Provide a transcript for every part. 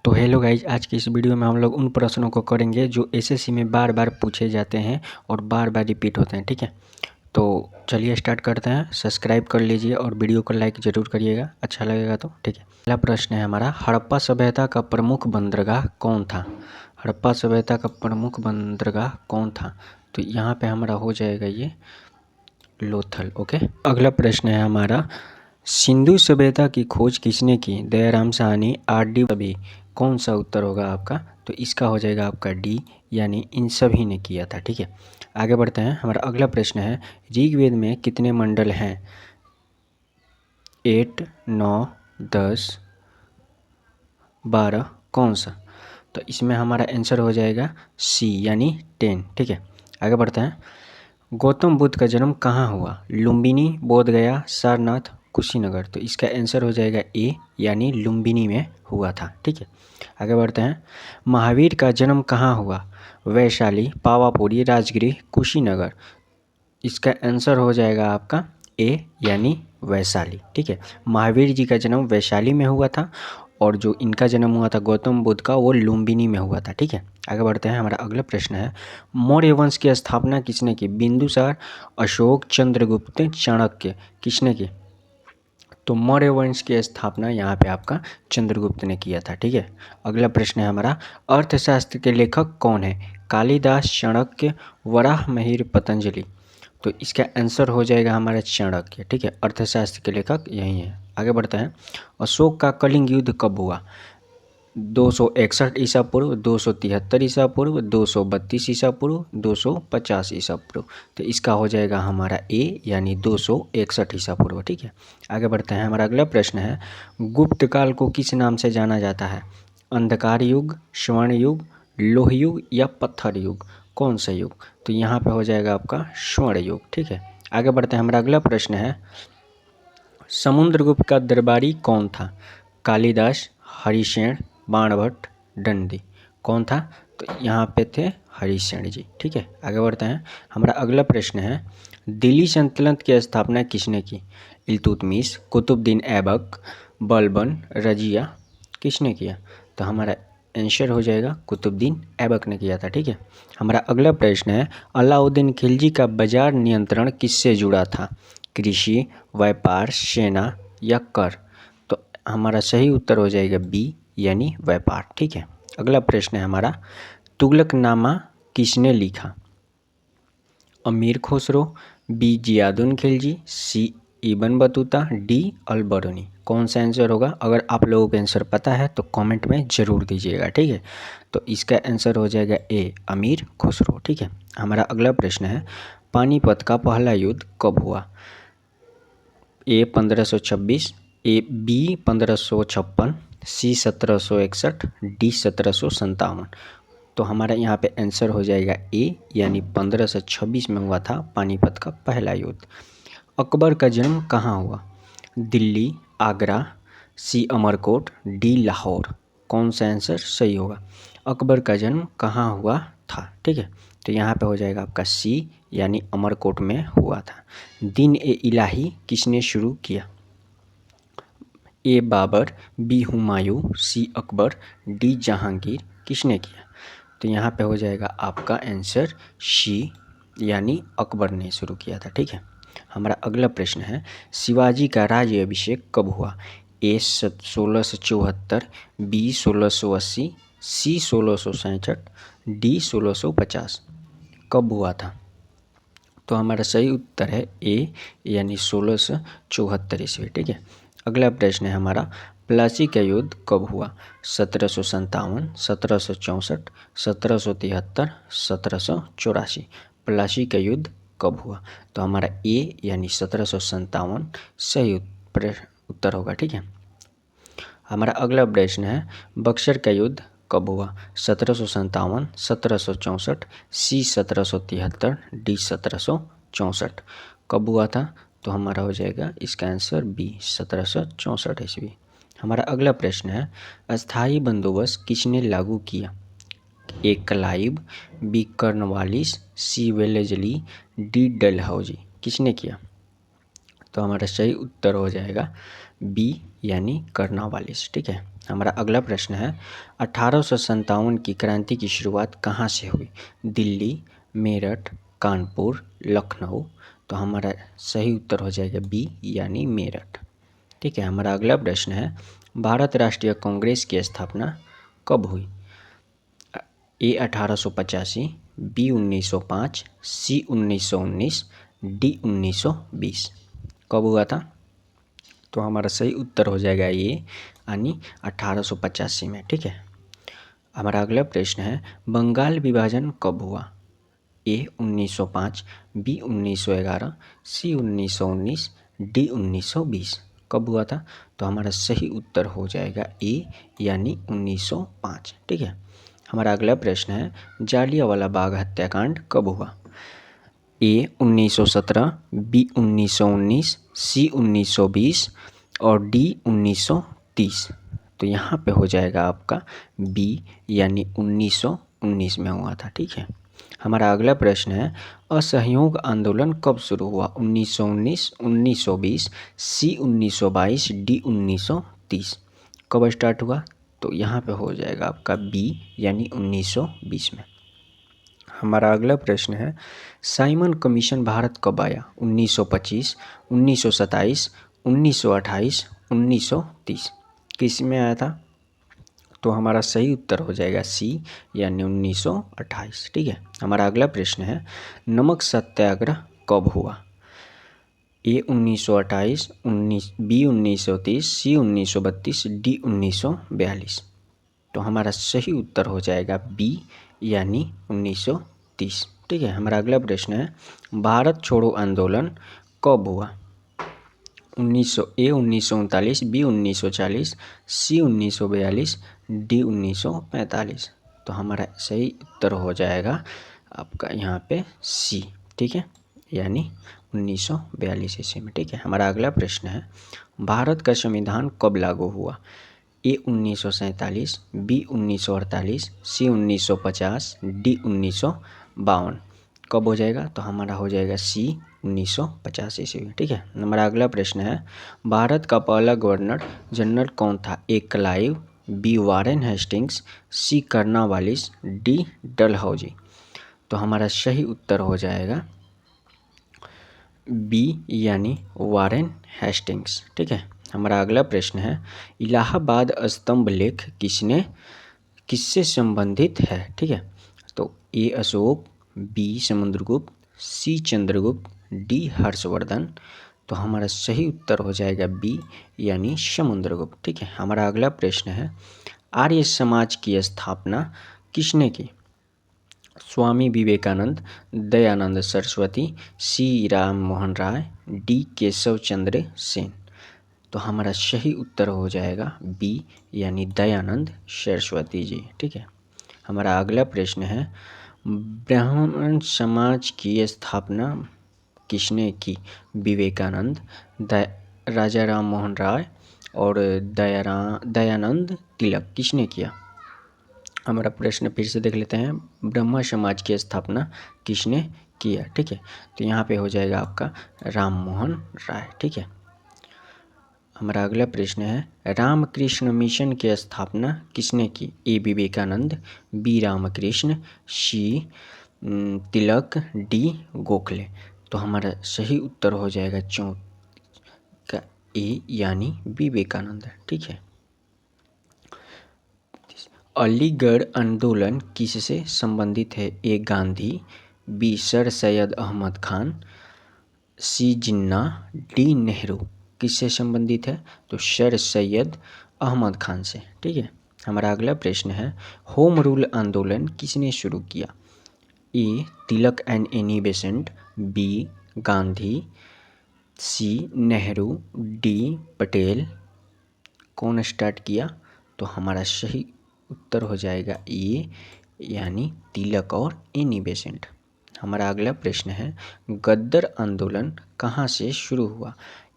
तो hello guys, आज की इस वीडियो में हम लोग उन प्रश्नों को करेंगे जो एसएससी में बार बार पूछे जाते हैं और बार बार रिपीट होते हैं। ठीक है, तो चलिए स्टार्ट करते हैं। सब्सक्राइब कर लीजिए और वीडियो को लाइक ज़रूर करिएगा, अच्छा लगेगा तो। ठीक है, पहला प्रश्न है हमारा, हड़प्पा सभ्यता का प्रमुख बंदरगाह कौन था? हड़प्पा सभ्यता का प्रमुख बंदरगाह कौन था? तो यहाँ पे हमारा हो जाएगा ये लोथल। ओके, अगला प्रश्न है हमारा, सिंधु सभ्यता की खोज किसने की? दयाराम साहनी, आर.डी. सभी। कौन सा उत्तर होगा आपका? तो इसका हो जाएगा आपका डी, यानी इन सभी ने किया था। ठीक है, आगे बढ़ते हैं। हमारा अगला प्रश्न है, ऋग्वेद में कितने मंडल हैं? 8, 9, 10, 12, कौन सा? तो इसमें हमारा आंसर हो जाएगा सी, यानी 10। ठीक है, आगे बढ़ते हैं। गौतम बुद्ध का जन्म कहाँ हुआ? लुम्बिनी, बोधगया, सारनाथ, कुशीनगर। तो इसका आंसर हो जाएगा ए, यानी लुम्बिनी में हुआ था। ठीक है, आगे बढ़ते हैं। महावीर का जन्म कहाँ हुआ? वैशाली, पावापुरी, राजगृह, कुशीनगर। इसका आंसर हो जाएगा आपका ए, यानी वैशाली। ठीक है, महावीर जी का जन्म वैशाली में हुआ था और जो इनका जन्म हुआ था गौतम बुद्ध का, वो लुम्बिनी में हुआ था। ठीक है, आगे बढ़ते हैं। हमारा अगला प्रश्न है, मौर्य वंश की स्थापना किसने की? बिंदुसार, अशोक, चंद्रगुप्त, चाणक्य। किसने की? तो मौर्य वंश की स्थापना यहाँ पे आपका चंद्रगुप्त ने किया था। ठीक है, अगला प्रश्न है हमारा, अर्थशास्त्र के लेखक कौन है? कालिदास, चाणक्य, वराहमिहिर, पतंजलि। तो इसका आंसर हो जाएगा हमारा चाणक्य। ठीक है, अर्थशास्त्र के लेखक यही है। आगे बढ़ते हैं। अशोक का कलिंग युद्ध कब हुआ? 261 ईसा पूर्व, 273 ईसा पूर्व, 232 ईसा पूर्व, 250 ईसा पूर्व। तो इसका हो जाएगा हमारा ए, यानी 261 ईसा पूर्व। ठीक है, आगे बढ़ते हैं। हमारा अगला प्रश्न है, गुप्त काल को किस नाम से जाना जाता है? अंधकार युग, स्वर्ण युग, लोह युग या पत्थर युग? कौन सा युग? तो यहाँ पे हो जाएगा आपका स्वर्ण युग। ठीक है, आगे बढ़ते हैं। हमारा अगला प्रश्न है, समुद्रगुप्त का दरबारी कौन था? कालिदास, हरिशेन, बाणभट्ट, दंडी। कौन था? तो यहाँ पे थे हरिशेन जी। ठीक है, आगे बढ़ते हैं। हमारा अगला प्रश्न है, दिल्ली सल्तनत की स्थापना किसने की? इल्तुतमिश, कुतुबुद्दीन ऐबक, बलबन, रजिया। किसने किया? तो हमारा आंसर हो जाएगा कुतुबुद्दीन ऐबक ने किया था। ठीक है, हमारा अगला प्रश्न है, अलाउद्दीन खिलजी का बाजार नियंत्रण किससे जुड़ा था? कृषि, व्यापार, सेना या कर? तो हमारा सही उत्तर हो जाएगा बी, यानी व्यापार। ठीक है, अगला प्रश्न है हमारा, तुगलकनामा किसने लिखा? अमीर खुसरो, बी जियादुन खिलजी, सी इब्न बतूता, डी अल बरूनी। कौन सा आंसर होगा? अगर आप लोगों को आंसर पता है तो कमेंट में ज़रूर दीजिएगा। ठीक है, तो इसका आंसर हो जाएगा ए, अमीर खुसरो। ठीक है, हमारा अगला प्रश्न है, पानीपत का पहला युद्ध कब हुआ? ए 1526, ए बी 1556, सी 1761, डी 1757। तो हमारा यहाँ पे आंसर हो जाएगा ए, यानी 1526 में हुआ था पानीपत का पहला युद्ध। अकबर का जन्म कहाँ हुआ? दिल्ली, आगरा, सी अमरकोट, डी लाहौर। कौन सा आंसर सही होगा? अकबर का जन्म कहाँ हुआ था? ठीक है, तो यहाँ पे हो जाएगा आपका सी, यानी अमरकोट में हुआ था। दिन ए इलाही किसने शुरू किया? ए बाबर, बी हुमायूं, सी अकबर, डी जहांगीर। किसने किया? तो यहाँ पे हो जाएगा आपका आंसर सी, यानी अकबर ने शुरू किया था। ठीक है, हमारा अगला प्रश्न है, शिवाजी का राज्य अभिषेक कब हुआ? ए 1674, बी 1680, सी 1667, डी 1650। कब हुआ था? तो हमारा सही उत्तर है ए, यानी 1674 ईस्वी। ठीक है, अगला प्रश्न है हमारा, प्लासी का युद्ध कब हुआ? 1757, 1764, 1773, 1784। प्लासी का युद्ध कब हुआ? तो हमारा ए, यानी 1757 सही उत्तर होगा। ठीक है, हमारा अगला प्रश्न है, बक्सर का युद्ध कब हुआ? 1757, 1764, सी 1773, डी 1764। कब हुआ था? तो हमारा हो जाएगा इसका आंसर बी, 1764 ईस्वी। हमारा अगला प्रश्न है, अस्थाई बंदोबस्त किसने लागू किया? ए क्लाइव, बी कर्नवालिस, सी वेलेजली, डी डलहौजी। किसने किया? तो हमारा सही उत्तर हो जाएगा बी, यानी कर्नवालिस। ठीक है, हमारा अगला प्रश्न है 1857 की क्रांति की शुरुआत कहाँ से हुई? दिल्ली, मेरठ, कानपुर, लखनऊ। तो हमारा सही उत्तर हो जाएगा बी यानी मेरठ। ठीक है। हमारा अगला प्रश्न है भारत राष्ट्रीय कांग्रेस की स्थापना कब हुई? ए 1885, बी 1905, सी 1919, डी 1920। कब हुआ था? तो हमारा सही उत्तर हो जाएगा ये यानी 1885 में। ठीक है। हमारा अगला प्रश्न है बंगाल विभाजन कब हुआ? ए 1905, बी 1911, सी 1919, डी 1920। कब हुआ था? तो हमारा सही उत्तर हो जाएगा ए यानी 1905। ठीक है। हमारा अगला प्रश्न है जालियांवाला बाग हत्याकांड कब हुआ? ए 1917, बी 1919, सी 1920 और डी 1930। तो यहाँ पे हो जाएगा आपका बी यानी 1919 में हुआ था। ठीक है। हमारा अगला प्रश्न है असहयोग आंदोलन कब शुरू हुआ? 1919, 1920, सी 1922, डी 1930। कब स्टार्ट हुआ? तो यहाँ पे हो जाएगा आपका बी यानी 1920 में। हमारा अगला प्रश्न है साइमन कमीशन भारत कब आया? 1925, 1927, 1928, 1930। किस में आया था? तो हमारा सही उत्तर हो जाएगा सी यानी 1928। ठीक है। हमारा अगला प्रश्न है नमक सत्याग्रह कब हुआ? ए 1928, बी 1930, सी 1932, डी 1942। तो हमारा सही उत्तर हो जाएगा बी यानी 1930। ठीक है। हमारा अगला प्रश्न है भारत छोड़ो आंदोलन कब हुआ? 1939, बी 1940, सी 1942, डी 1945। तो हमारा सही उत्तर हो जाएगा आपका यहाँ पे सी। ठीक है। यानी 1942 ईस्वी में। ठीक है। हमारा अगला प्रश्न है भारत का संविधान कब लागू हुआ? ए 1947, बी 1948, सी 1950, डी 1952। कब हो जाएगा? तो हमारा हो जाएगा सी 1950 ईस्वी में। ठीक है। हमारा अगला प्रश्न है भारत का पहला गवर्नर जनरल कौन था? ए क्लाइव, बी वारेन हेस्टिंग्स, सी कर्नवालिस, डी डलहौजी। तो हमारा सही उत्तर हो जाएगा बी यानी वारेन हेस्टिंग्स। ठीक है। हमारा अगला प्रश्न है इलाहाबाद स्तंभ लेख किससे संबंधित है? ठीक है। तो ए अशोक, बी समुद्रगुप्त, सी चंद्रगुप्त, डी हर्षवर्धन। तो हमारा सही उत्तर हो जाएगा बी यानी समुद्रगुप्त। ठीक है। हमारा अगला प्रश्न है आर्य समाज की स्थापना किसने की? स्वामी विवेकानंद, दयानंद सरस्वती, सी राम मोहन राय, डी केशव चंद्र सेन। तो हमारा सही उत्तर हो जाएगा बी यानी दयानंद सरस्वती जी। ठीक है। हमारा अगला प्रश्न है ब्राह्मण समाज की स्थापना किसने की? विवेकानंद, राजा राम मोहन राय और दयानंद तिलक। किसने किया? हमारा प्रश्न फिर से देख लेते हैं ब्रह्म समाज की स्थापना किसने किया? ठीक है। तो यहाँ पे हो जाएगा आपका राम मोहन राय। ठीक है। हमारा अगला प्रश्न है रामकृष्ण मिशन की स्थापना किसने की? ए विवेकानंद, बी रामकृष्ण, सी तिलक, डी गोखले। तो हमारा सही उत्तर हो जाएगा का ए यानी विवेकानंद। ठीक है। अलीगढ़ आंदोलन किससे संबंधित है? ए गांधी, बी सर सैयद अहमद खान, सी जिन्ना, डी नेहरू। किससे संबंधित है? तो सर सैयद अहमद खान से। ठीक है। हमारा अगला प्रश्न है होम रूल आंदोलन किसने शुरू किया? A Tilak and Annie Besant, B Gandhi, C Nehru, D Patel. कौन स्टार्ट किया? तो हमारा सही उत्तर हो जाएगा ए यानी तिलक और एनी बेसेंट। हमारा अगला प्रश्न है गद्दर आंदोलन कहाँ से शुरू हुआ?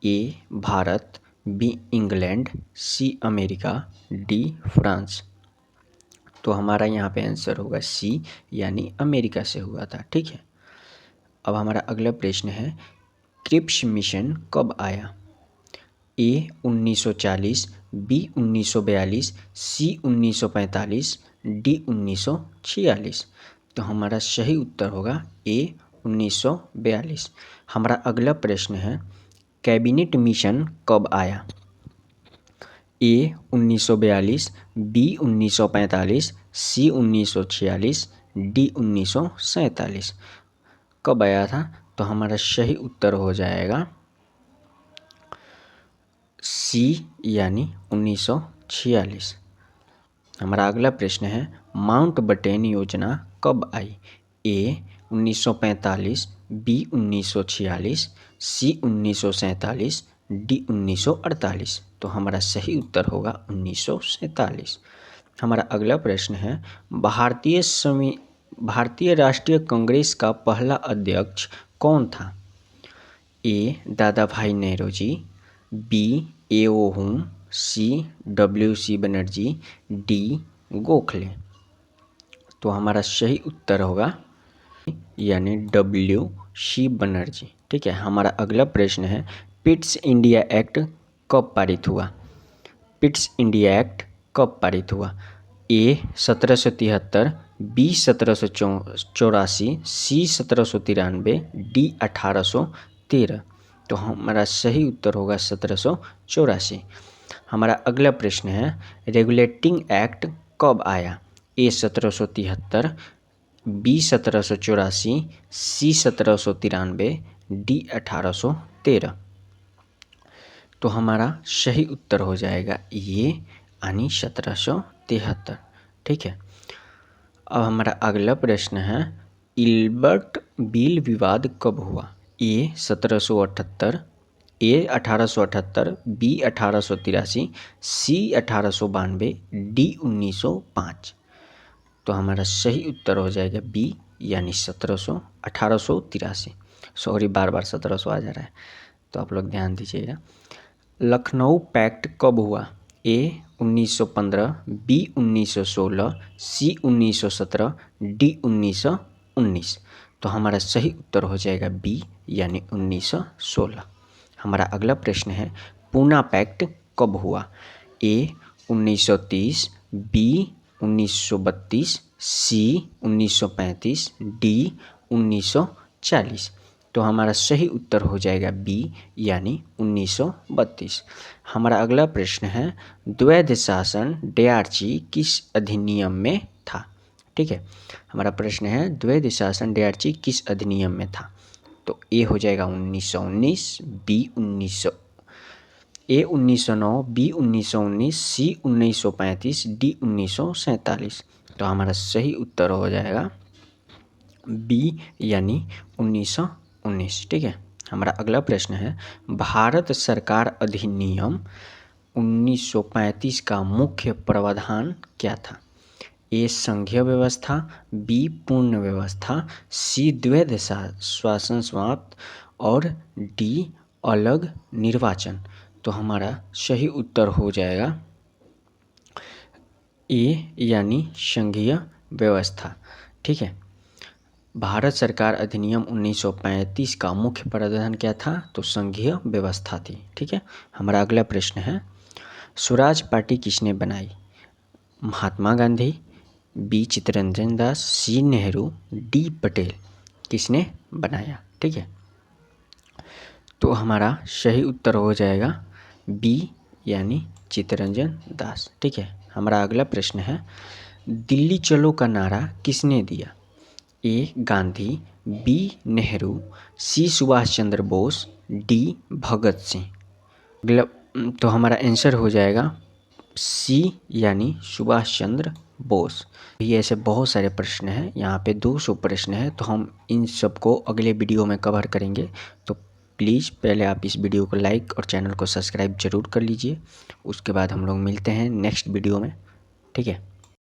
A Bharat, B England, C America, D France. तो हमारा यहाँ पे आंसर होगा सी यानी अमेरिका से हुआ था। ठीक है। अब हमारा अगला प्रश्न है क्रिप्स मिशन कब आया? ए 1940, बी 1942, सी 1945, डी 1946। तो हमारा सही उत्तर होगा ए 1942। हमारा अगला प्रश्न है कैबिनेट मिशन कब आया? ए 1942, बी 1945, सी 1946, डी 1947। कब आया था? तो हमारा सही उत्तर हो जाएगा सी यानी 1946। हमारा अगला प्रश्न है माउंटबेटन योजना कब आई? ए 1945, बी 1946, सी 1947, डी 1948। तो हमारा सही उत्तर होगा 1947। हमारा अगला प्रश्न है भारतीय राष्ट्रीय कांग्रेस का पहला अध्यक्ष कौन था? ए दादा भाई नेहरू, बी ए.ओ. हुम, सी W.C. बनर्जी, डी गोखले। तो हमारा सही उत्तर होगा यानी W.C. बनर्जी। ठीक है। हमारा अगला प्रश्न है पिट्स इंडिया एक्ट कब पारित हुआ? पिट्स इंडिया एक्ट कब पारित हुआ? ए 1773, बी 1784, सी 1793, डी 1813। तो हमारा सही उत्तर होगा 1784। हमारा अगला प्रश्न है रेगुलेटिंग एक्ट कब आया? ए 1773, बी 1784, सी 1793, डी 1813। तो हमारा सही उत्तर हो जाएगा ये यानी 1773। ठीक है। अब हमारा अगला प्रश्न है इल्बर्ट बिल विवाद कब हुआ? ए 1778, ए 1878, बी 1883, सी 1892, डी 1905। तो हमारा सही उत्तर हो जाएगा बी यानी 1883। सॉरी बार बार 1700 आ जा रहा है, तो आप लोग ध्यान दीजिएगा। लखनऊ पैक्ट कब हुआ? ए 1915, बी 1916, सी 1917, डी 1919। तो हमारा सही उत्तर हो जाएगा बी यानी 1916। हमारा अगला प्रश्न है पूना पैक्ट कब हुआ? ए 1930, बी 1932, सी 1935, डी 1940। तो हमारा सही उत्तर हो जाएगा बी यानी 1932। हमारा अगला प्रश्न है द्वैध शासन डयार्ची किस अधिनियम में था? ठीक है। हमारा प्रश्न है द्वैध शासन डयार्ची किस अधिनियम में था? तो ए हो जाएगा 1919, बी 1909, बी 1919, सी 1935, डी 1947। तो हमारा सही उत्तर हो जाएगा बी यानी 1919। ठीक है। हमारा अगला प्रश्न है भारत सरकार अधिनियम 1935 का मुख्य प्रावधान क्या था? ए संघीय व्यवस्था, बी पूर्ण व्यवस्था, सी द्वैध शासन समाप्त और डी अलग निर्वाचन। तो हमारा सही उत्तर हो जाएगा ए यानी संघीय व्यवस्था। ठीक है। भारत सरकार अधिनियम 1935 का मुख्य प्रावधान क्या था? तो संघीय व्यवस्था थी। ठीक है। हमारा अगला प्रश्न है स्वराज पार्टी किसने बनाई? महात्मा गांधी, बी चित्तरंजन दास, सी नेहरू, डी पटेल। किसने बनाया? ठीक है। तो हमारा सही उत्तर हो जाएगा बी यानी चित्तरंजन दास। ठीक है। हमारा अगला प्रश्न है दिल्ली चलो का नारा किसने दिया? ए गांधी, बी नेहरू, सी सुभाष चंद्र बोस, डी भगत सिंह। अगला तो हमारा आंसर हो जाएगा सी यानी सुभाष चंद्र बोस। ये ऐसे बहुत सारे प्रश्न हैं, यहाँ पे 200 प्रश्न हैं, तो हम इन सबको अगले वीडियो में कवर करेंगे। तो प्लीज़ पहले आप इस वीडियो को लाइक और चैनल को सब्सक्राइब जरूर कर लीजिए। उसके बाद हम लोग मिलते हैं नेक्स्ट वीडियो में। ठीक है।